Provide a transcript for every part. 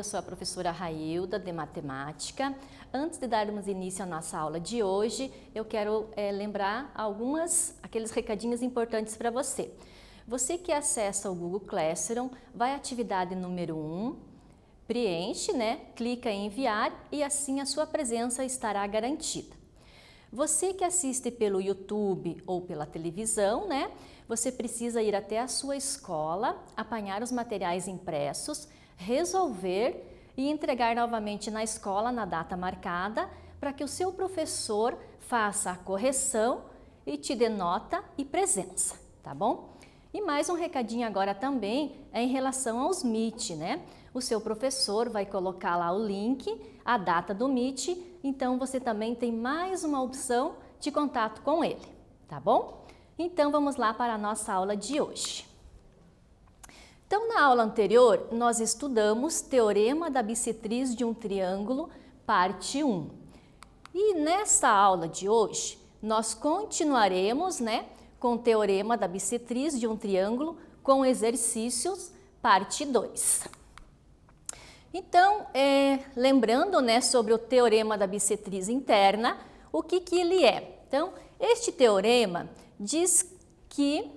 eu sou a professora Railda, de Matemática. Antes de darmos início à nossa aula de hoje, eu quero lembrar aqueles recadinhos importantes para você. Você que acessa o Google Classroom, vai à atividade número 1, preenche, clica em enviar e assim a sua presença estará garantida. Você que assiste pelo YouTube ou pela televisão, você precisa ir até a sua escola, apanhar os materiais impressos, resolver e entregar novamente na escola na data marcada para que o seu professor faça a correção e te dê nota e presença, tá bom? E mais um recadinho agora também é em relação aos Meet, O seu professor vai colocar lá o link, a data do Meet, então você também tem mais uma opção de contato com ele, tá bom? Então vamos lá para a nossa aula de hoje. Então, na aula anterior, nós estudamos Teorema da bissetriz de um triângulo, parte 1. E nessa aula de hoje, nós continuaremos, com o Teorema da bissetriz de um triângulo com exercícios, parte 2. Então, lembrando, sobre o Teorema da bissetriz interna, o que ele é? Então, este teorema diz que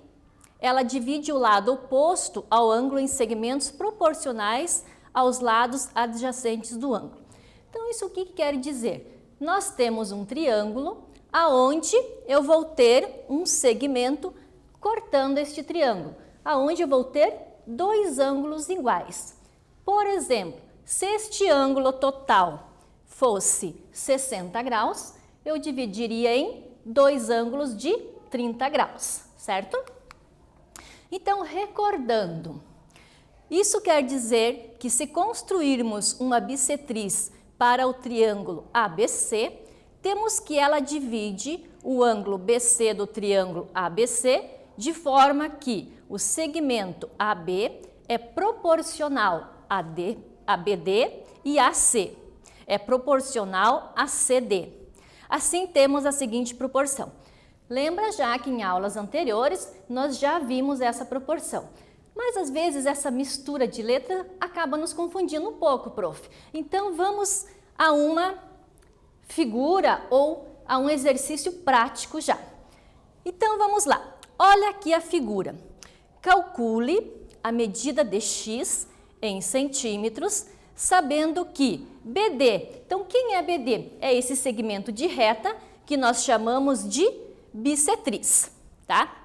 ela divide o lado oposto ao ângulo em segmentos proporcionais aos lados adjacentes do ângulo. Então, isso o que quer dizer? Nós temos um triângulo aonde eu vou ter um segmento cortando este triângulo, aonde eu vou ter dois ângulos iguais. Por exemplo, se este ângulo total fosse 60 graus, eu dividiria em dois ângulos de 30 graus, certo? Então, recordando, isso quer dizer que se construirmos uma bissetriz para o triângulo ABC, temos que ela divide o ângulo BC do triângulo ABC de forma que o segmento AB é proporcional a BD e AC, é proporcional a CD. Assim, temos a seguinte proporção. Lembra já que em aulas anteriores nós já vimos essa proporção, mas às vezes essa mistura de letra acaba nos confundindo um pouco, prof. Então vamos a uma figura ou a um exercício prático já. Então vamos lá, olha aqui a figura. Calcule a medida de x em centímetros, sabendo que BD, então quem é BD? É esse segmento de reta que nós chamamos de bissetriz, tá?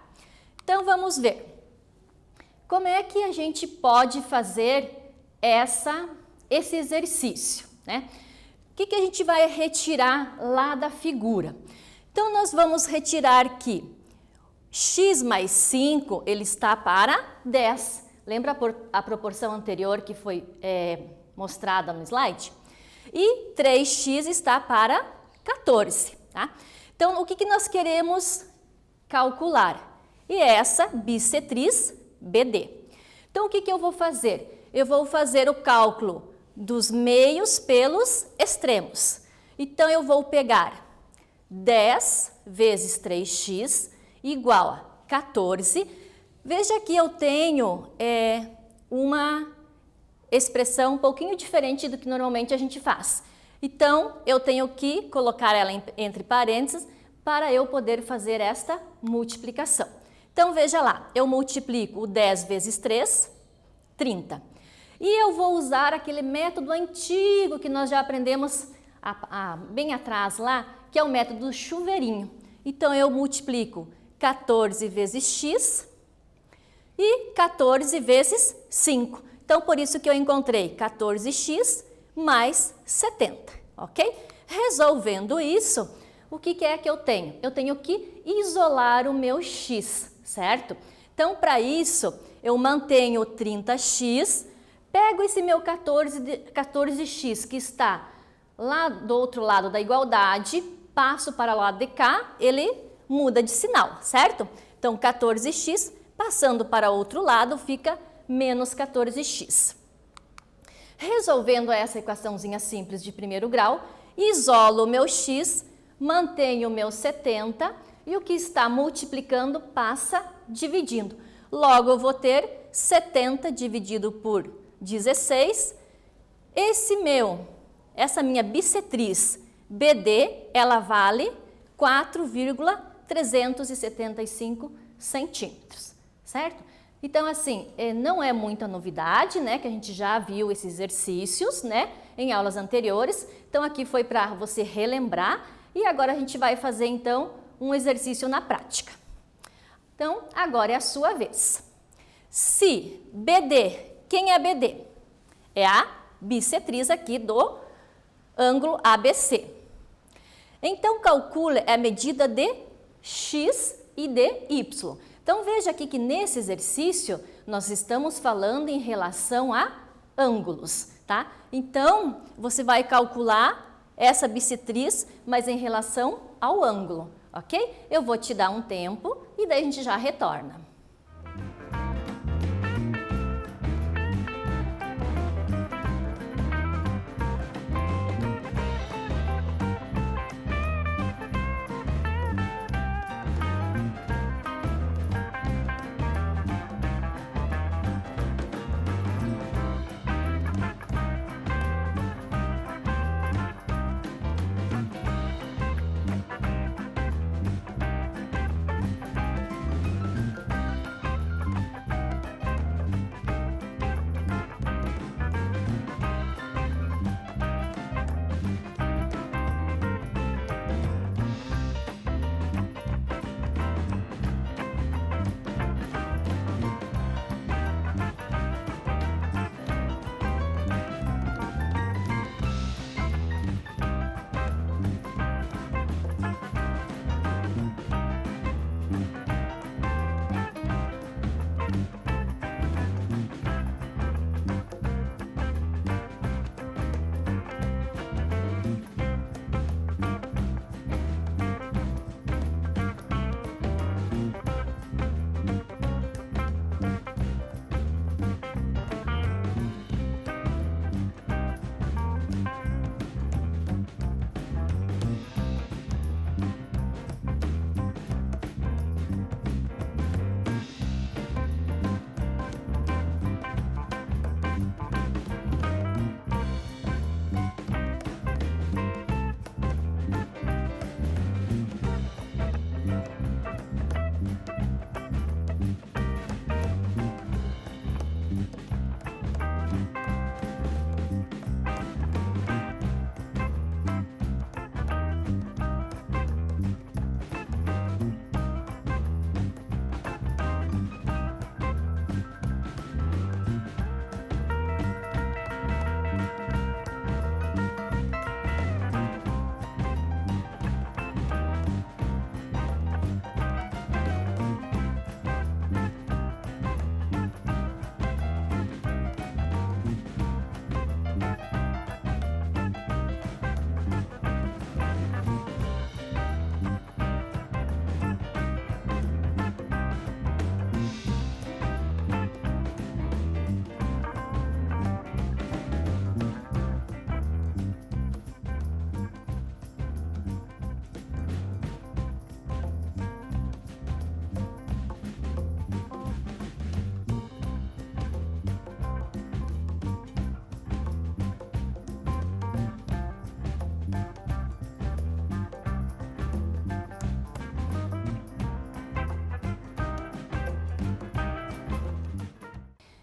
Então vamos ver. Como é que a gente pode fazer esse exercício, O que a gente vai retirar lá da figura? Então nós vamos retirar que x mais 5, ele está para 10. Lembra a proporção anterior que foi mostrada no slide? E 3x está para 14, tá? Então, o que nós queremos calcular? E essa bissetriz BD. Então, o que eu vou fazer? Eu vou fazer o cálculo dos meios pelos extremos. Então, eu vou pegar 10 vezes 3x igual a 14. Veja que eu tenho uma expressão um pouquinho diferente do que normalmente a gente faz. Então, eu tenho que colocar ela entre parênteses para eu poder fazer esta multiplicação. Então, veja lá, eu multiplico o 10 vezes 3, 30. E eu vou usar aquele método antigo que nós já aprendemos bem atrás lá, que é o método do chuveirinho. Então, eu multiplico 14 vezes x e 14 vezes 5. Então, por isso que eu encontrei 14x mais 70, ok? Resolvendo isso, o que é que eu tenho? Eu tenho que isolar o meu x, certo? Então, para isso, eu mantenho 30x, pego esse meu 14x que está lá do outro lado da igualdade, passo para o lado de cá, ele muda de sinal, certo? Então, 14x, passando para o outro lado, fica menos 14x. Resolvendo essa equaçãozinha simples de primeiro grau, isolo o meu x, mantenho o meu 70 e o que está multiplicando passa dividindo. Logo, eu vou ter 70 dividido por 16 essa minha bissetriz BD, ela vale 4,375 centímetros, certo? Então, assim, não é muita novidade, né, que a gente já viu esses exercícios, né, em aulas anteriores. Então, aqui foi para você relembrar e agora a gente vai fazer, então, um exercício na prática. Então, agora é a sua vez. Se BD, quem é BD? É a bissetriz aqui do ângulo ABC. Então, calcule a medida de X e de Y. Então, veja aqui que nesse exercício, nós estamos falando em relação a ângulos, tá? Então, você vai calcular essa bissetriz, mas em relação ao ângulo, ok? Eu vou te dar um tempo e daí a gente já retorna.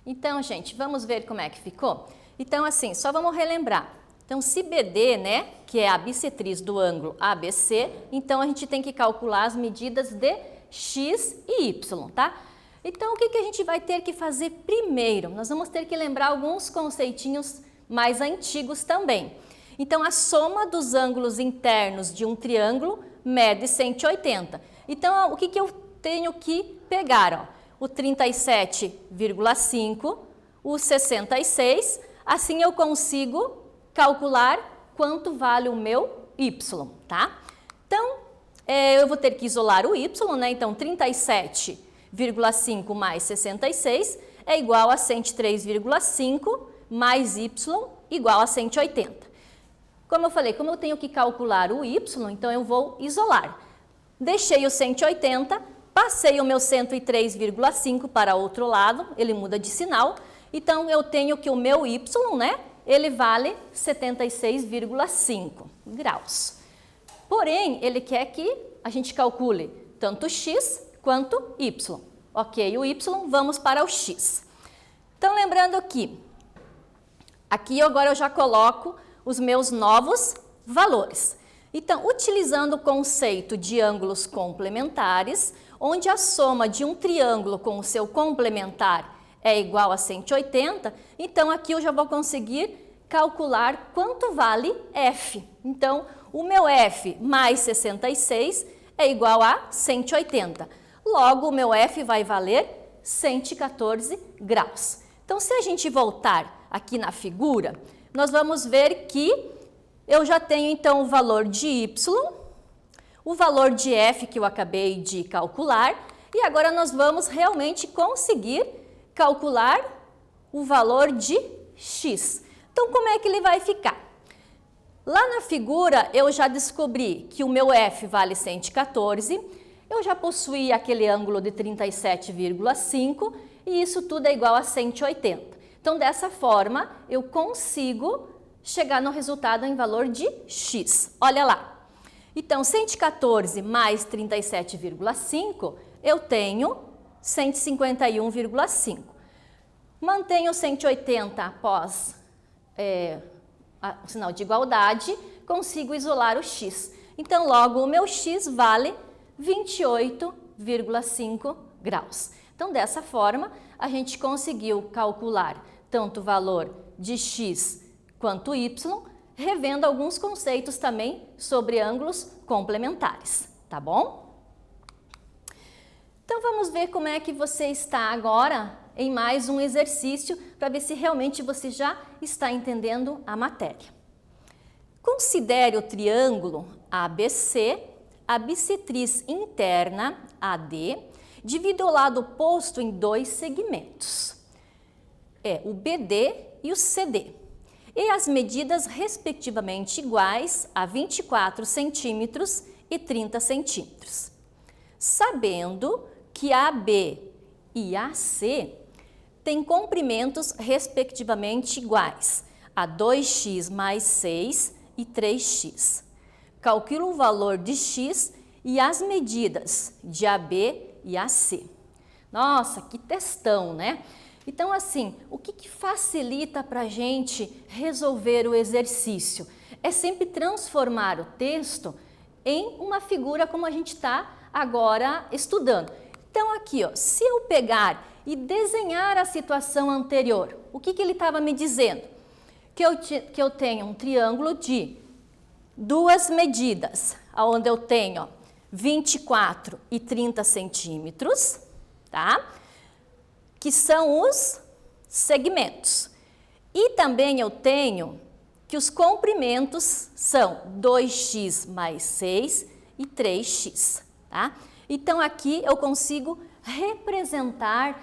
Então, gente, vamos ver como é que ficou? Então, assim, só vamos relembrar. Então, se BD, né, que é a bissetriz do ângulo ABC, então a gente tem que calcular as medidas de X e Y, tá? Então, o que a gente vai ter que fazer primeiro? Nós vamos ter que lembrar alguns conceitinhos mais antigos também. Então, a soma dos ângulos internos de um triângulo mede 180. Então, o que eu tenho que pegar? Ó? O 37,5, o 66, assim eu consigo calcular quanto vale o meu Y, tá? Então, eu vou ter que isolar o Y, né? Então, 37,5 mais 66 é igual a 103,5 mais Y igual a 180. Como eu falei, como eu tenho que calcular o Y, então eu vou isolar. Deixei o 180, passei o meu 103,5 para outro lado, ele muda de sinal. Então, eu tenho que o meu Y, né, ele vale 76,5 graus. Porém, ele quer que a gente calcule tanto x quanto y. Ok, o y, vamos para o x. Então, lembrando que aqui agora eu já coloco os meus novos valores. Então, utilizando o conceito de ângulos complementares, onde a soma de um triângulo com o seu complementar é igual a 180, então aqui eu já vou conseguir calcular quanto vale f. Então, o meu f mais 66 é igual a 180. Logo, o meu f vai valer 114 graus. Então, se a gente voltar aqui na figura, nós vamos ver que eu já tenho, então, o valor de y, o valor de f que eu acabei de calcular, e agora nós vamos realmente conseguir calcular o valor de x. Então, como é que ele vai ficar? Lá na figura, eu já descobri que o meu f vale 114, eu já possuí aquele ângulo de 37,5 e isso tudo é igual a 180. Então, dessa forma, eu consigo chegar no resultado em valor de x. Olha lá. Então, 114 mais 37,5, eu tenho 151,5. Mantenho 180 após o sinal de igualdade, consigo isolar o x. Então, logo, o meu x vale 28,5 graus. Então, dessa forma, a gente conseguiu calcular tanto o valor de x quanto y, revendo alguns conceitos também sobre ângulos complementares, tá bom? Então, vamos ver como é que você está agora em mais um exercício para ver se realmente você já está entendendo a matéria. Considere o triângulo ABC, a bissetriz interna AD, divide o lado oposto em dois segmentos, o BD e o CD, e as medidas respectivamente iguais a 24 centímetros e 30 centímetros. Sabendo que AB e AC têm comprimentos respectivamente iguais a 2x mais 6 e 3x. Calcula o valor de x e as medidas de AB e AC. Nossa, que textão, né? Então, assim, o que facilita para a gente resolver o exercício? É sempre transformar o texto em uma figura como a gente está agora estudando. Então, aqui, ó, se eu pegar e desenhar a situação anterior, o que ele estava me dizendo? Que eu tenho um triângulo de duas medidas, onde eu tenho 24 e 30 centímetros, tá? Que são os segmentos. E também eu tenho que os comprimentos são 2x mais 6 e 3x, tá? Então, aqui eu consigo representar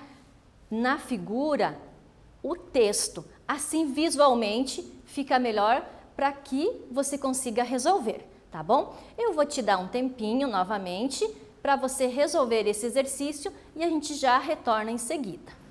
na figura o texto. Assim, visualmente, fica melhor para que você consiga resolver, tá bom? Eu vou te dar um tempinho novamente para você resolver esse exercício e a gente já retorna em seguida.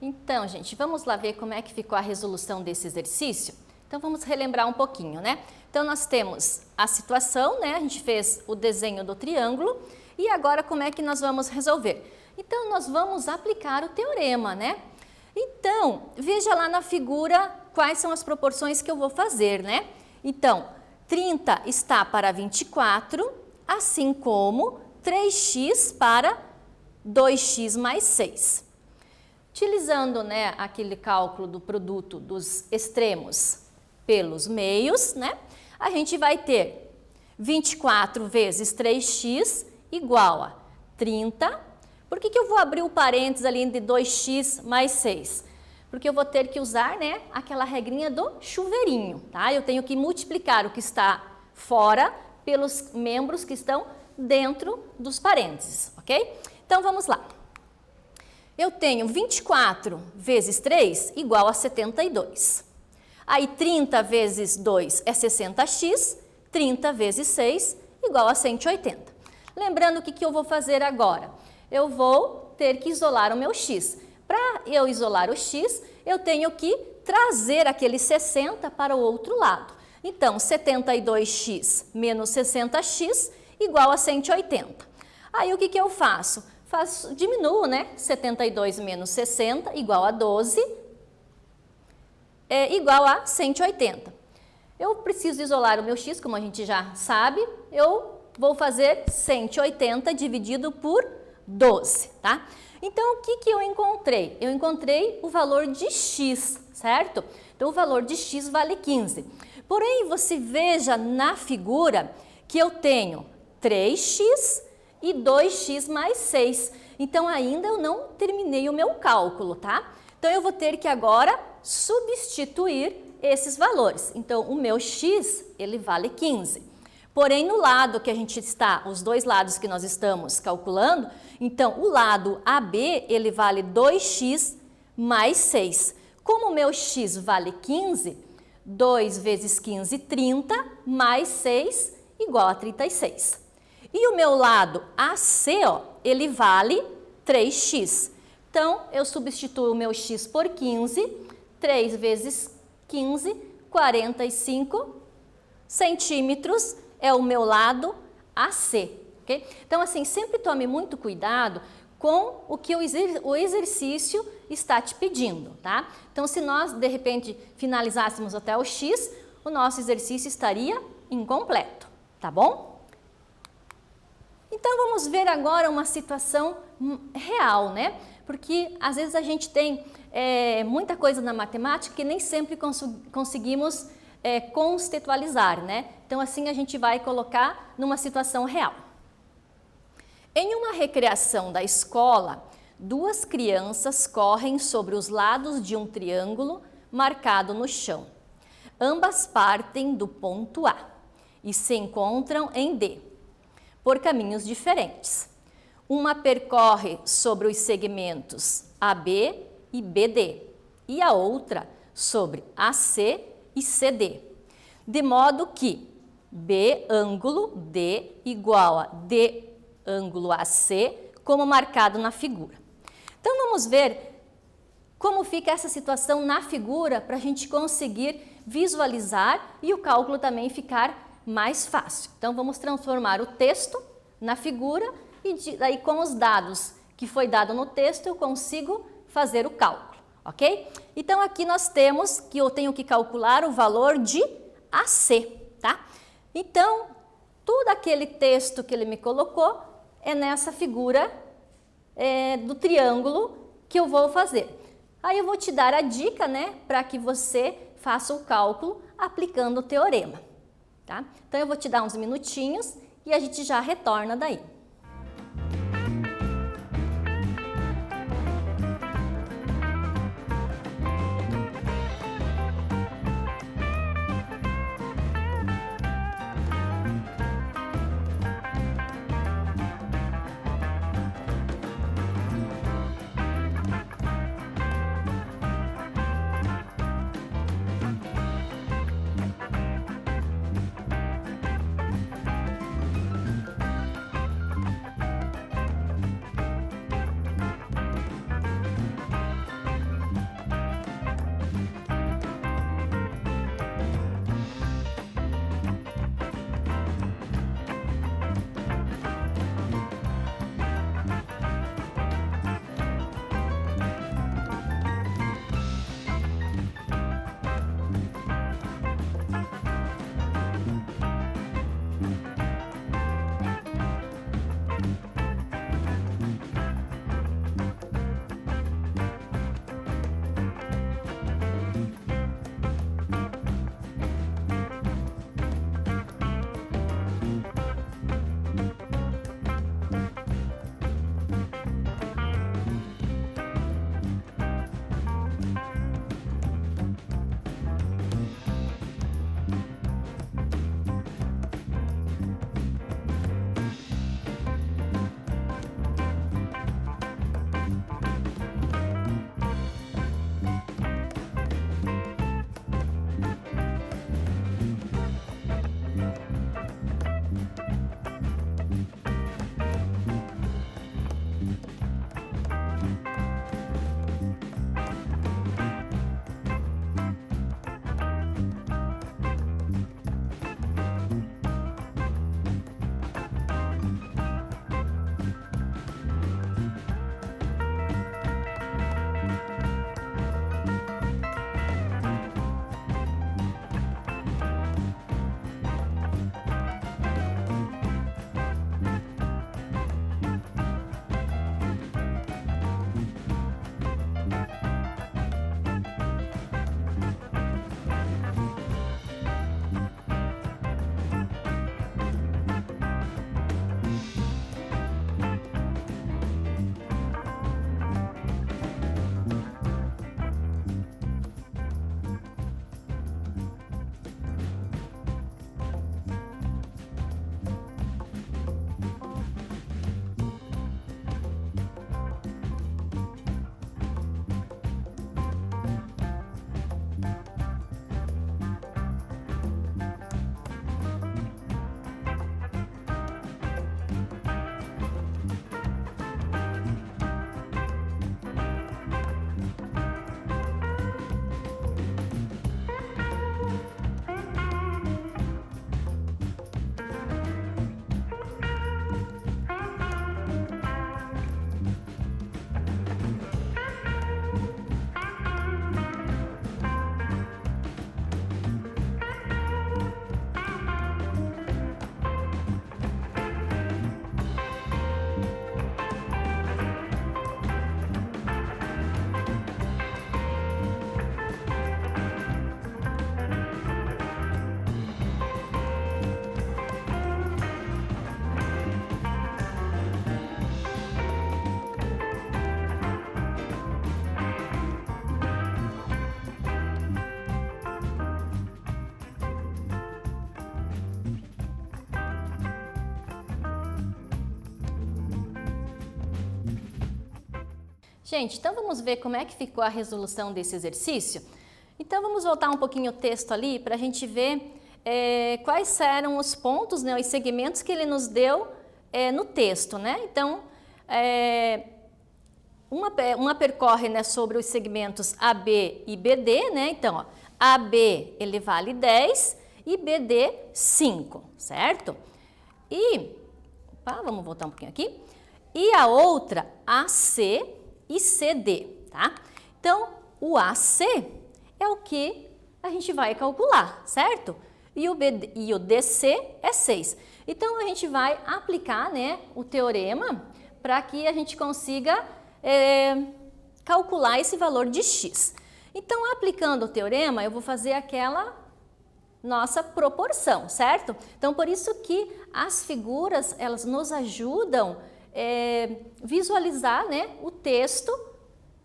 Então, gente, vamos lá ver como é que ficou a resolução desse exercício? Então, vamos relembrar um pouquinho, né? Então, nós temos a situação, né? A gente fez o desenho do triângulo e agora como é que nós vamos resolver? Então, nós vamos aplicar o teorema, né? Então, veja lá na figura quais são as proporções que eu vou fazer, né? Então, 30 está para 24, assim como 3x para 2x mais 6. Utilizando, né, aquele cálculo do produto dos extremos pelos meios, né, a gente vai ter 24 vezes 3x igual a 30. Por que eu vou abrir o parênteses ali de 2x mais 6? Porque eu vou ter que usar, né, aquela regrinha do chuveirinho, tá? Eu tenho que multiplicar o que está fora pelos membros que estão dentro dos parênteses, ok? Então, vamos lá. Eu tenho 24 vezes 3 igual a 72. Aí, 30 vezes 2 é 60x, 30 vezes 6 igual a 180. Lembrando o que eu vou fazer agora? Eu vou ter que isolar o meu x. Para eu isolar o x, eu tenho que trazer aquele 60 para o outro lado. Então, 72x menos 60x igual a 180. Aí, o que eu faço? Diminuo, né? 72 menos 60 igual a 12, igual a 180. Eu preciso isolar o meu x, como a gente já sabe, eu vou fazer 180 dividido por 12, tá? Então, o que eu encontrei? Eu encontrei o valor de x, certo? Então, o valor de x vale 15. Porém, você veja na figura que eu tenho 3x e 2x mais 6. Então, ainda eu não terminei o meu cálculo, tá? Então, eu vou ter que agora substituir esses valores. Então, o meu x, ele vale 15. Porém, no lado que a gente está, os dois lados que nós estamos calculando, então, o lado AB, ele vale 2x mais 6. Como o meu x vale 15, 2 vezes 15, 30, mais 6, igual a 36. E o meu lado AC, ó, ele vale 3x. Então, eu substituo o meu x por 15, 3 vezes 15, 45 centímetros é o meu lado AC, ok? Então, assim, sempre tome muito cuidado com o que o exercício está te pedindo, tá? Então, se nós, de repente, finalizássemos até o x, o nosso exercício estaria incompleto, tá bom? Então, vamos ver agora uma situação real, né? Porque, às vezes, a gente tem muita coisa na matemática que nem sempre conseguimos contextualizar, né? Então, assim, a gente vai colocar numa situação real. Em uma recreação da escola, duas crianças correm sobre os lados de um triângulo marcado no chão. Ambas partem do ponto A e se encontram em D, por caminhos diferentes. Uma percorre sobre os segmentos AB e BD, e a outra sobre AC e CD, de modo que B ângulo D igual a D ângulo AC, como marcado na figura. Então, vamos ver como fica essa situação na figura para a gente conseguir visualizar e o cálculo também ficar mais fácil. Então, vamos transformar o texto na figura e daí com os dados que foi dado no texto eu consigo fazer o cálculo, ok? Então, aqui nós temos que eu tenho que calcular o valor de AC, tá? Então, todo aquele texto que ele me colocou é nessa figura do triângulo que eu vou fazer. Aí eu vou te dar a dica, né, para que você faça o cálculo aplicando o teorema, tá? Então, eu vou te dar uns minutinhos e a gente já retorna daí. Gente, então vamos ver como é que ficou a resolução desse exercício? Então vamos voltar um pouquinho o texto ali para a gente ver quais eram os pontos, né, os segmentos que ele nos deu no texto, né? Então, uma percorre, né, sobre os segmentos AB e BD, né? Então, ó, AB ele vale 10 e BD 5, certo? Vamos voltar um pouquinho aqui. E a outra, AC e CD, tá? Então, o AC é o que a gente vai calcular, certo? E o DC é 6. Então, a gente vai aplicar, né, o teorema para que a gente consiga calcular esse valor de x. Então, aplicando o teorema, eu vou fazer aquela nossa proporção, certo? Então, por isso que as figuras, elas nos ajudam visualizar, né, o texto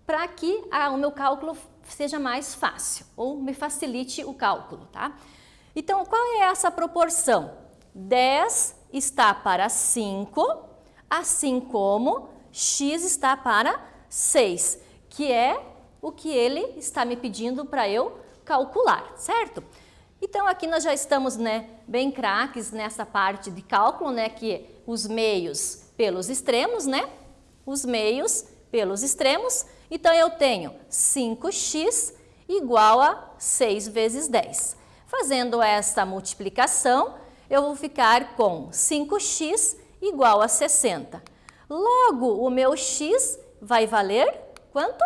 para que o meu cálculo seja mais fácil ou me facilite o cálculo, tá? Então, qual é essa proporção? 10 está para 5, assim como x está para 6, que é o que ele está me pedindo para eu calcular, certo? Então, aqui nós já estamos, né, bem craques nessa parte de cálculo, né, que os meios pelos extremos, né? Os meios pelos extremos. Então, eu tenho 5x igual a 6 vezes 10. Fazendo essa multiplicação, eu vou ficar com 5x igual a 60. Logo, o meu x vai valer quanto?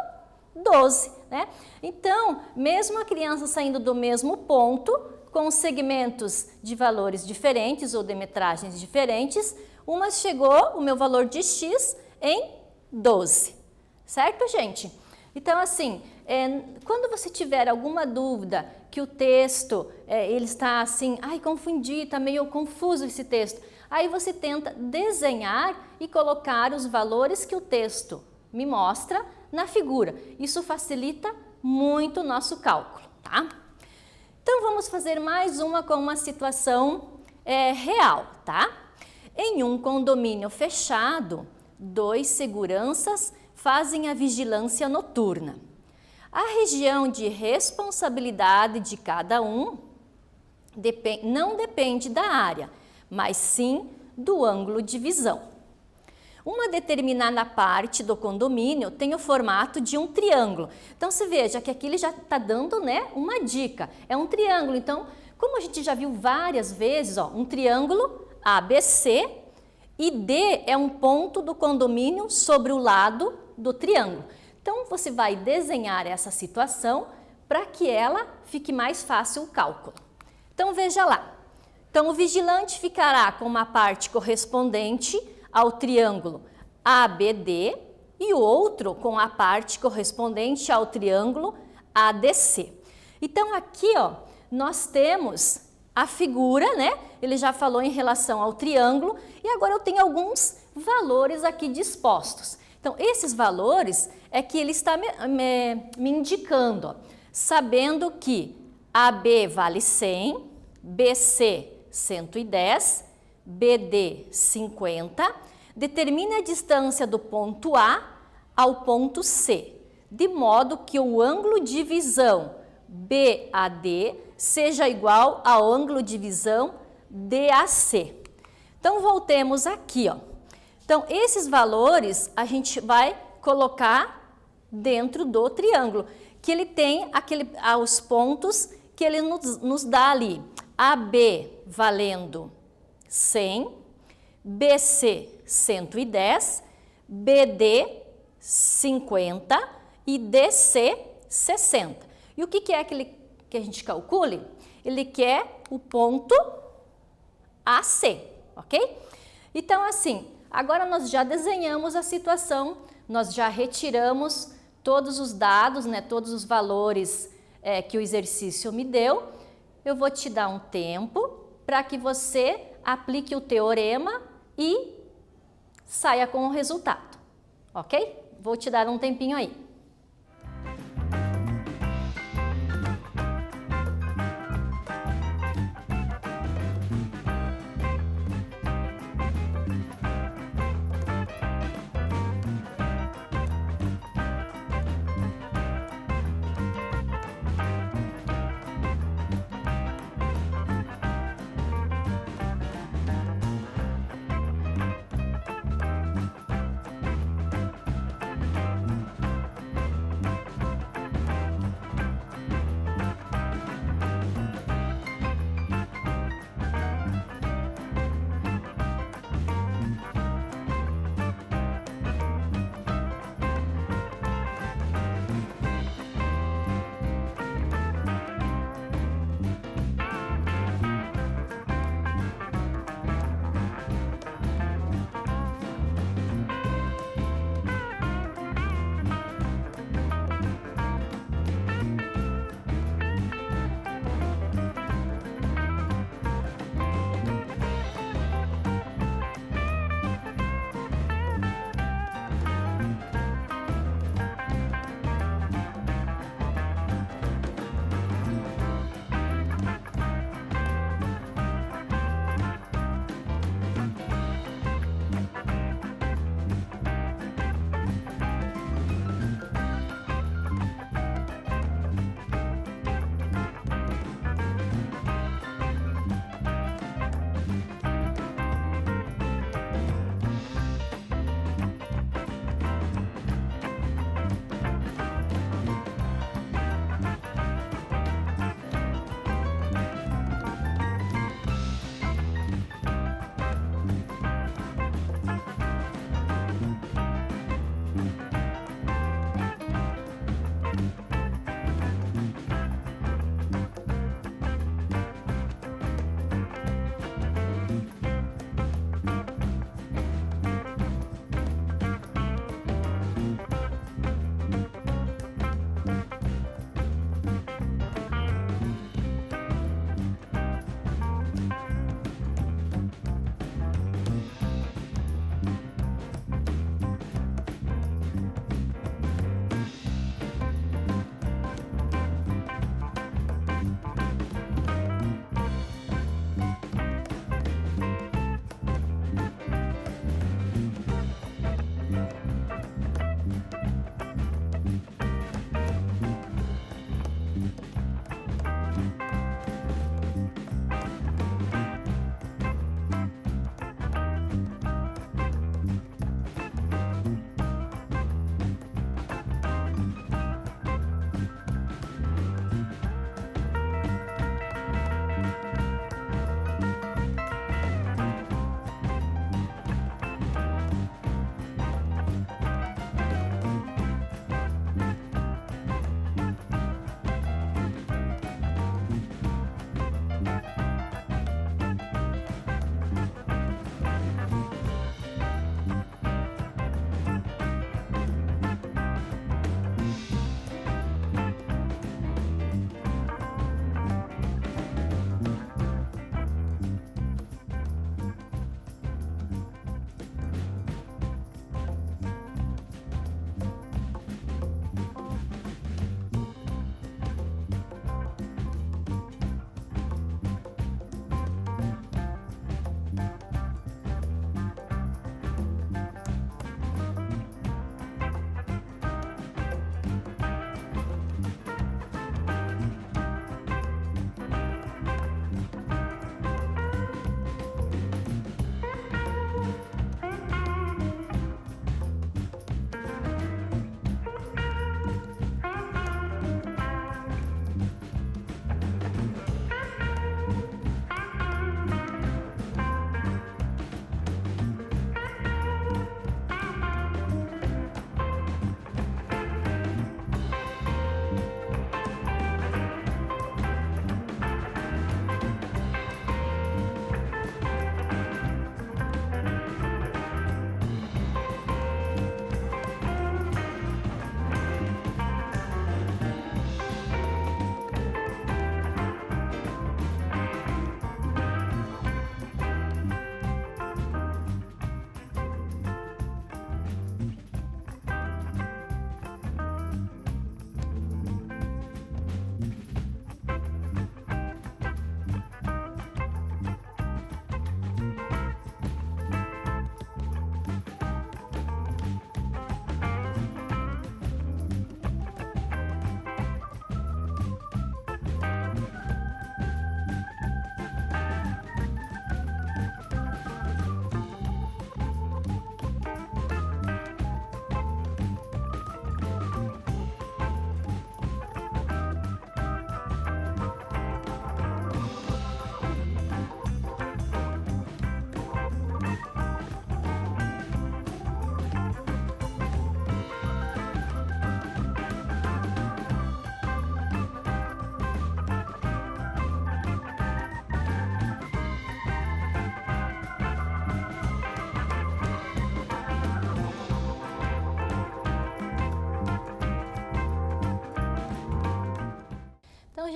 12, né? Então, mesmo a criança saindo do mesmo ponto, com segmentos de valores diferentes ou de metragens diferentes, uma chegou o meu valor de x em 12, certo, gente? Então, assim, quando você tiver alguma dúvida que o texto, ele está assim, confundi, está meio confuso esse texto, aí você tenta desenhar e colocar os valores que o texto me mostra na figura. Isso facilita muito o nosso cálculo, tá? Então, vamos fazer mais uma com uma situação real, tá? Em um condomínio fechado, 2 seguranças fazem a vigilância noturna. A região de responsabilidade de cada um não depende da área, mas sim do ângulo de visão. Uma determinada parte do condomínio tem o formato de um triângulo. Então, você veja que aqui ele já está dando, né, uma dica. É um triângulo. Então, como a gente já viu várias vezes, ó, um triângulo ABC e D é um ponto do condomínio sobre o lado do triângulo. Então, você vai desenhar essa situação para que ela fique mais fácil o cálculo. Então, veja lá. Então, o vigilante ficará com uma parte correspondente ao triângulo ABD e o outro com a parte correspondente ao triângulo ADC. Então, aqui, ó, nós temos a figura, né? Ele já falou em relação ao triângulo e agora eu tenho alguns valores aqui dispostos. Então, esses valores é que ele está me indicando, ó, sabendo que AB vale 100, BC 110, BD 50, determine a distância do ponto A ao ponto C, de modo que o ângulo de visão BAD seja igual ao ângulo de visão DAC. Então, voltemos aqui, ó. Então, esses valores a gente vai colocar dentro do triângulo, que ele tem os pontos que ele nos dá ali. AB valendo 100, BC 110, BD 50 e DC 60. E o que é que a gente calcule? Ele quer o ponto AC, ok? Então, assim, agora nós já desenhamos a situação, nós já retiramos todos os dados, né, todos os valores que o exercício me deu. Eu vou te dar um tempo para que você aplique o teorema e saia com o resultado, ok? Vou te dar um tempinho aí.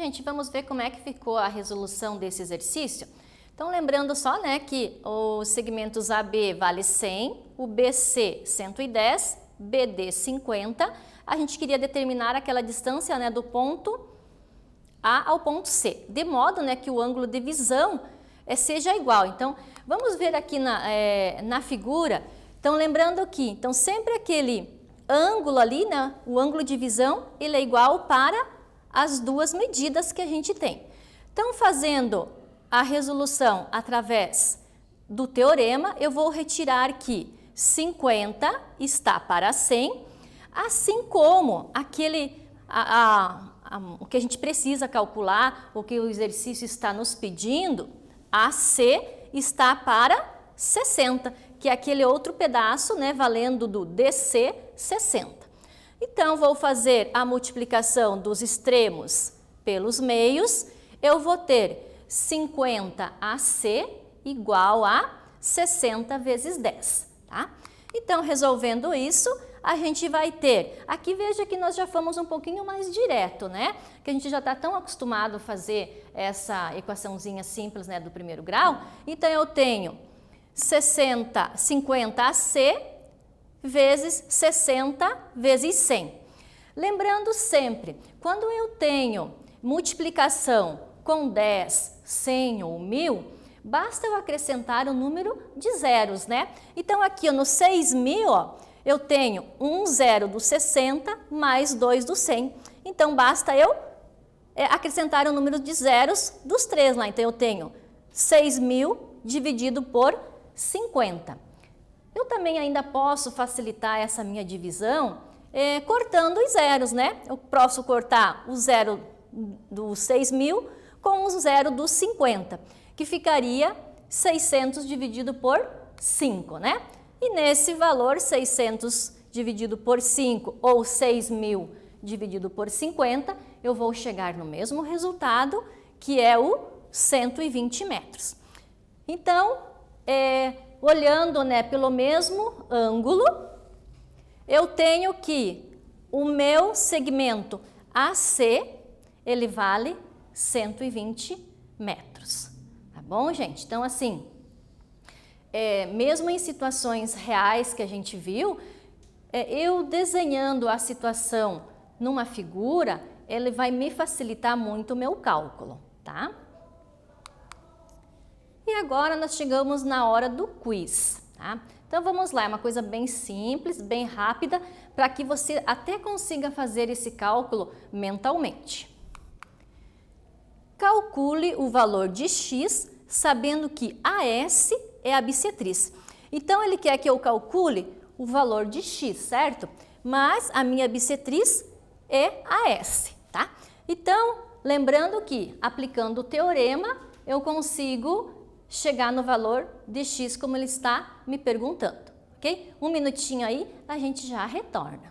gente, vamos ver como é que ficou a resolução desse exercício? Então, lembrando só, né, que os segmentos AB vale 100, o BC 110, BD 50. A gente queria determinar aquela distância, né, do ponto A ao ponto C, de modo, né, que o ângulo de visão seja igual. Então, vamos ver aqui na figura. Então, lembrando que, então, sempre aquele ângulo ali, né, o ângulo de visão, ele é igual para as duas medidas que a gente tem. Então, fazendo a resolução através do teorema, eu vou retirar que 50 está para 100, assim como o que a gente precisa calcular, o que o exercício está nos pedindo, AC está para 60, que é aquele outro pedaço, né, valendo do DC 60. Então, vou fazer a multiplicação dos extremos pelos meios, eu vou ter 50 AC igual a 60 vezes 10, tá? Então, resolvendo isso, a gente vai ter, aqui veja que nós já fomos um pouquinho mais direto, né? Que a gente já está tão acostumado a fazer essa equaçãozinha simples, né, do primeiro grau. Então, eu tenho 50 AC vezes 60 vezes 100. Lembrando sempre, quando eu tenho multiplicação com 10, 100 ou 1000, basta eu acrescentar o número de zeros, né? Então, aqui no 6.000, ó, eu tenho um zero do 60 mais 2 do 100. Então, basta eu acrescentar o número de zeros dos 3 lá. Então, eu tenho 6.000 dividido por 50. Eu também ainda posso facilitar essa minha divisão cortando os zeros, né? Eu posso cortar o zero do 6.000 com o zero dos 50, que ficaria 600 dividido por 5, né? E nesse valor, 600 dividido por 5 ou 6.000 dividido por 50, eu vou chegar no mesmo resultado, que é o 120 metros. Então, olhando, né, pelo mesmo ângulo, eu tenho que o meu segmento AC, ele vale 120 metros. Tá bom, gente? Então, assim, mesmo em situações reais que a gente viu, eu desenhando a situação numa figura, ele vai me facilitar muito o meu cálculo, tá? E agora nós chegamos na hora do quiz, tá? Então vamos lá, é uma coisa bem simples, bem rápida, para que você até consiga fazer esse cálculo mentalmente. Calcule o valor de x, sabendo que AS é a bissetriz. Então, ele quer que eu calcule o valor de x, certo? Mas a minha bissetriz é AS, tá? Então, lembrando que, aplicando o teorema, eu consigo chegar no valor de x como ele está me perguntando, ok? Um minutinho aí, a gente já retorna.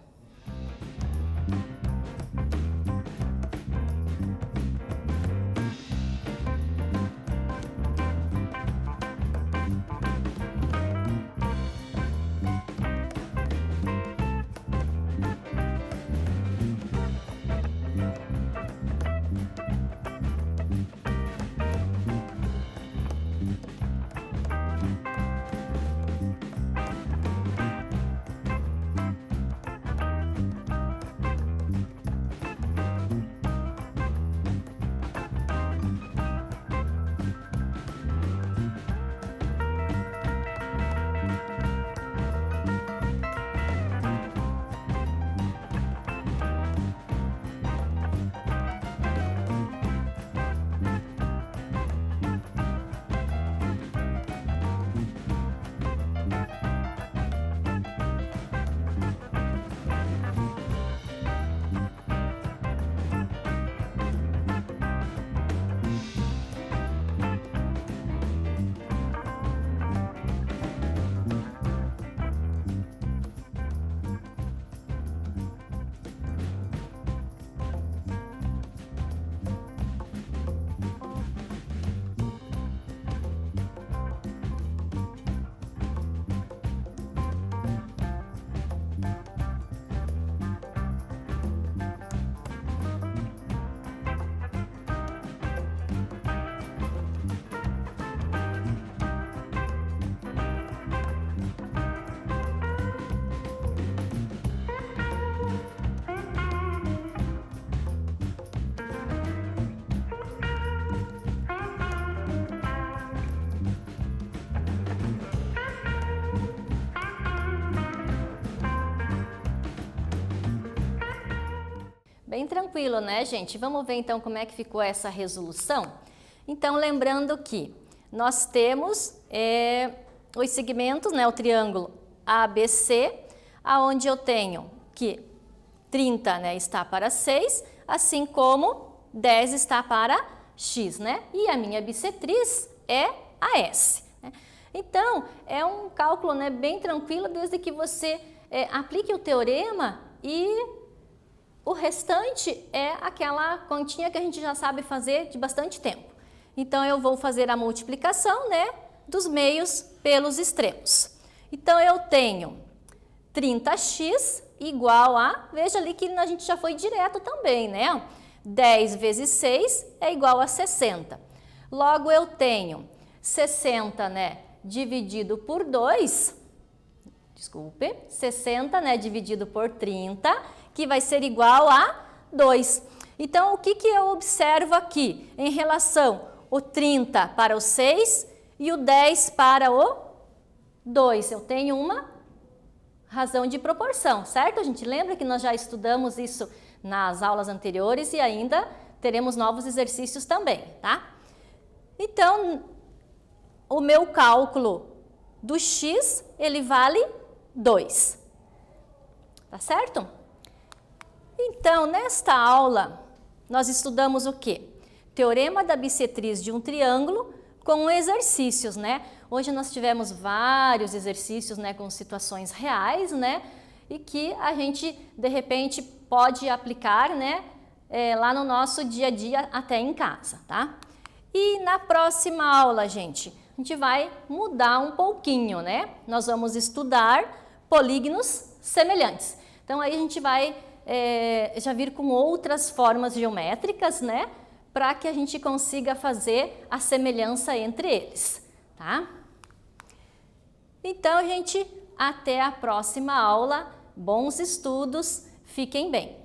Bem tranquilo, né, gente? Vamos ver então como é que ficou essa resolução? Então, lembrando que nós temos os segmentos, né, o triângulo ABC, aonde eu tenho que 30, né, está para 6, assim como 10 está para X, né? E a minha bissetriz é a S, né? Então, é um cálculo, né, bem tranquilo, desde que você aplique o teorema e o restante é aquela continha que a gente já sabe fazer de bastante tempo. Então, eu vou fazer a multiplicação, né, dos meios pelos extremos. Então, eu tenho 30x igual a, veja ali que a gente já foi direto também, né? 10 vezes 6 é igual a 60. Logo, eu tenho 60, né, dividido por 2, 60, né, dividido por 30, que vai ser igual a 2. Então, o que eu observo aqui em relação o 30 para o 6 e o 10 para o 2? Eu tenho uma razão de proporção, certo? A gente lembra que nós já estudamos isso nas aulas anteriores e ainda teremos novos exercícios também, tá? Então, o meu cálculo do x, ele vale 2, tá certo? Então, nesta aula, nós estudamos o quê? Teorema da bissetriz de um triângulo com exercícios, né? Hoje nós tivemos vários exercícios, né, com situações reais, né? E que a gente, de repente, pode aplicar, né, lá no nosso dia a dia, até em casa, tá? E na próxima aula, gente, a gente vai mudar um pouquinho, né? Nós vamos estudar polígonos semelhantes. Então, aí a gente vai já vir com outras formas geométricas, né? Para que a gente consiga fazer a semelhança entre eles, tá? Então, gente, até a próxima aula. Bons estudos, fiquem bem!